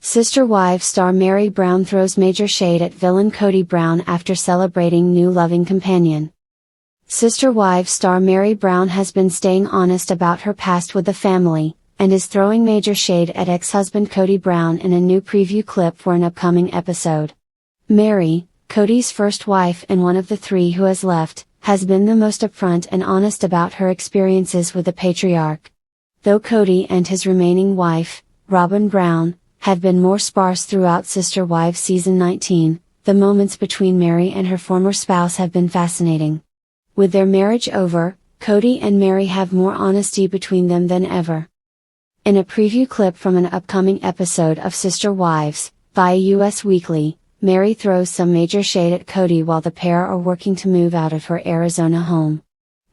Sister Wives star Meri Brown throws major shade at villain Kody Brown after celebrating new loving companion. Sister Wives star Meri Brown has been staying honest about her past with the family, and is throwing major shade at ex-husband Kody Brown in a new preview clip for an upcoming episode. Meri, Kody's first wife and one of the three who has left, has been the most upfront and honest about her experiences with the patriarch. Though Kody and his remaining wife, Robin Brown, have been more sparse throughout Sister Wives season 19, the moments between Meri and her former spouse have been fascinating. With their marriage over, Kody and Meri have more honesty between them than ever. In a preview clip from an upcoming episode of Sister Wives, via US Weekly, Meri throws some major shade at Kody while the pair are working to move out of her Arizona home.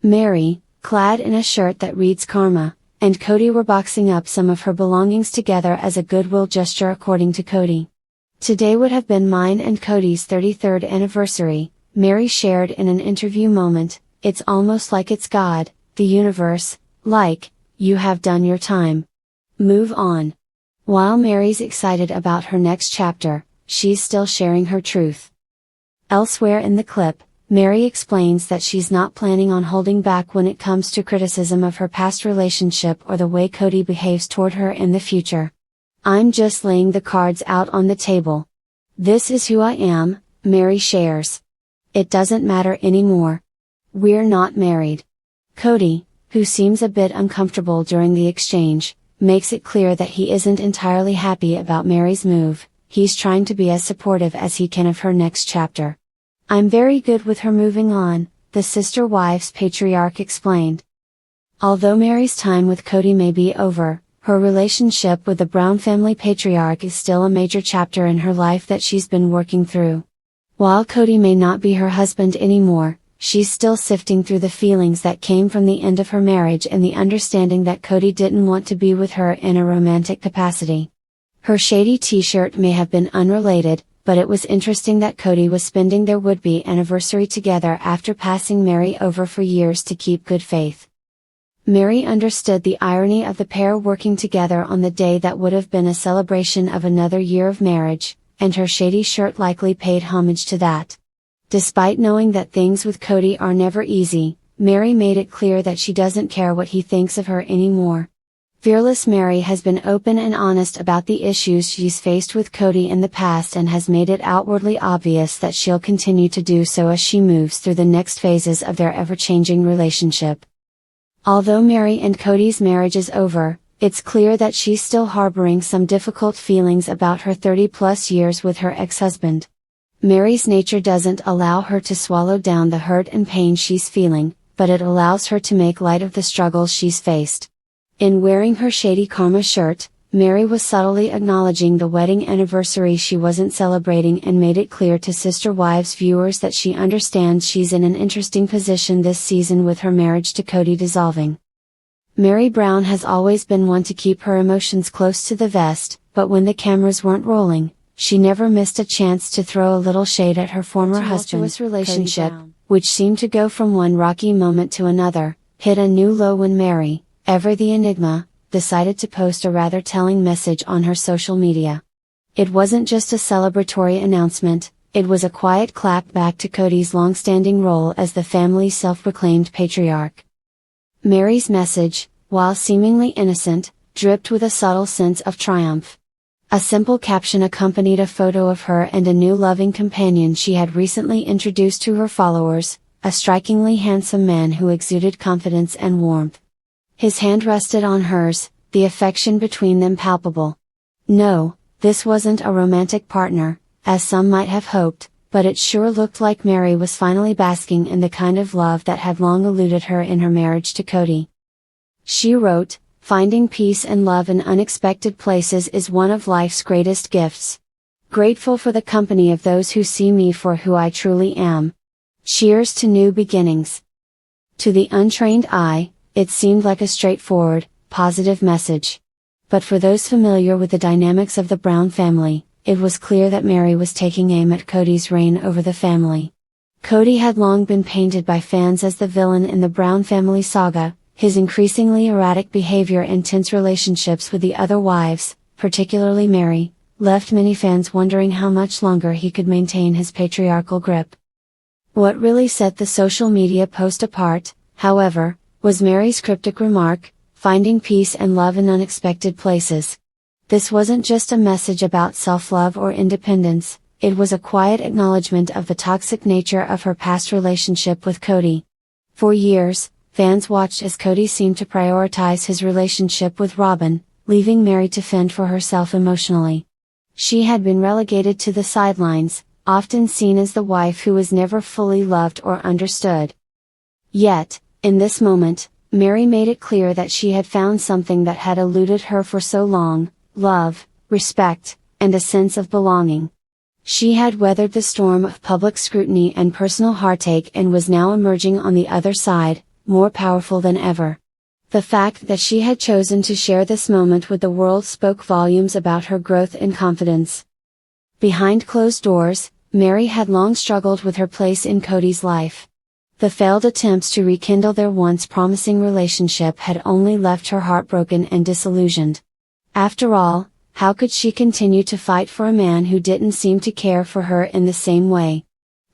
Meri, clad in a shirt that reads Karma, and Kody were boxing up some of her belongings together as a goodwill gesture according to Kody. "Today would have been mine and Kody's 33rd anniversary," Meri shared in an interview moment. "It's almost like it's God, the universe, like, you have done your time. Move on." While Meri's excited about her next chapter, she's still sharing her truth. Elsewhere in the clip, Meri explains that she's not planning on holding back when it comes to criticism of her past relationship or the way Kody behaves toward her in the future. "I'm just laying the cards out on the table. This is who I am," Meri shares. "It doesn't matter anymore. We're not married." Kody, who seems a bit uncomfortable during the exchange, makes it clear that he isn't entirely happy about Meri's move. He's trying to be as supportive as he can of her next chapter. "I'm very good with her moving on," the Sister Wives patriarch explained. Although Meri's time with Kody may be over, her relationship with the Brown family patriarch is still a major chapter in her life that she's been working through. While Kody may not be her husband anymore, she's still sifting through the feelings that came from the end of her marriage and the understanding that Kody didn't want to be with her in a romantic capacity. Her shady t-shirt may have been unrelated, but it was interesting that Kody was spending their would-be anniversary together after passing Meri over for years to keep good faith. Meri understood the irony of the pair working together on the day that would have been a celebration of another year of marriage, and her shady shirt likely paid homage to that. Despite knowing that things with Kody are never easy, Meri made it clear that she doesn't care what he thinks of her anymore. Fearless Meri has been open and honest about the issues she's faced with Kody in the past and has made it outwardly obvious that she'll continue to do so as she moves through the next phases of their ever-changing relationship. Although Meri and Kody's marriage is over, it's clear that she's still harboring some difficult feelings about her 30-plus years with her ex-husband. Meri's nature doesn't allow her to swallow down the hurt and pain she's feeling, but it allows her to make light of the struggles she's faced. In wearing her shady Karma shirt, Meri was subtly acknowledging the wedding anniversary she wasn't celebrating and made it clear to Sister Wives viewers that she understands she's in an interesting position this season with her marriage to Kody dissolving. Meri Brown has always been one to keep her emotions close to the vest, but when the cameras weren't rolling, she never missed a chance to throw a little shade at her former husband's relationship, which seemed to go from one rocky moment to another, hit a new low when Meri, ever the enigma, decided to post a rather telling message on her social media. It wasn't just a celebratory announcement, it was a quiet clap back to Kody's long-standing role as the family's self-proclaimed patriarch. Meri's message, while seemingly innocent, dripped with a subtle sense of triumph. A simple caption accompanied a photo of her and a new loving companion she had recently introduced to her followers, a strikingly handsome man who exuded confidence and warmth. His hand rested on hers, the affection between them palpable. No, this wasn't a romantic partner, as some might have hoped, but it sure looked like Meri was finally basking in the kind of love that had long eluded her in her marriage to Kody. She wrote, "Finding peace and love in unexpected places is one of life's greatest gifts. Grateful for the company of those who see me for who I truly am. Cheers to new beginnings." To the untrained eye, it seemed like a straightforward, positive message. But for those familiar with the dynamics of the Brown family, it was clear that Meri was taking aim at Kody's reign over the family. Kody had long been painted by fans as the villain in the Brown family saga, his increasingly erratic behavior and tense relationships with the other wives, particularly Meri, left many fans wondering how much longer he could maintain his patriarchal grip. What really set the social media post apart, however, was Meri's cryptic remark, "Finding peace and love in unexpected places." This wasn't just a message about self-love or independence, it was a quiet acknowledgement of the toxic nature of her past relationship with Kody. For years, fans watched as Kody seemed to prioritize his relationship with Robyn, leaving Meri to fend for herself emotionally. She had been relegated to the sidelines, often seen as the wife who was never fully loved or understood. Yet, in this moment, Meri made it clear that she had found something that had eluded her for so long: love, respect, and a sense of belonging. She had weathered the storm of public scrutiny and personal heartache and was now emerging on the other side, more powerful than ever. The fact that she had chosen to share this moment with the world spoke volumes about her growth and confidence. Behind closed doors, Meri had long struggled with her place in Kody's life. The failed attempts to rekindle their once promising relationship had only left her heartbroken and disillusioned. After all, how could she continue to fight for a man who didn't seem to care for her in the same way?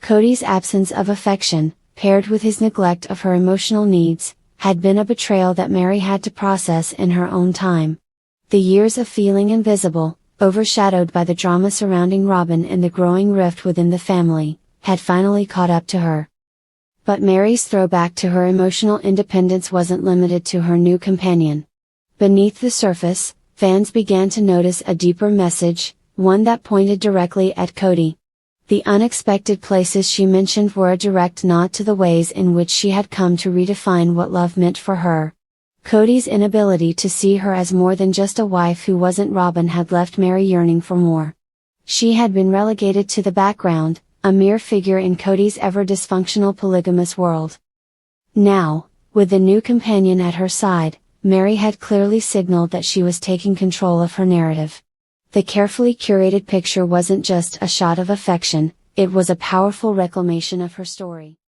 Kody's absence of affection, paired with his neglect of her emotional needs, had been a betrayal that Meri had to process in her own time. The years of feeling invisible, overshadowed by the drama surrounding Robyn and the growing rift within the family, had finally caught up to her. But Meri's throwback to her emotional independence wasn't limited to her new companion. Beneath the surface, fans began to notice a deeper message, one that pointed directly at Kody. The unexpected places she mentioned were a direct nod to the ways in which she had come to redefine what love meant for her. Kody's inability to see her as more than just a wife who wasn't Robyn had left Meri yearning for more. She had been relegated to the background, a mere figure in Kody's ever-dysfunctional polygamous world. Now, with the new companion at her side, Meri had clearly signaled that she was taking control of her narrative. The carefully curated picture wasn't just a shot of affection, it was a powerful reclamation of her story.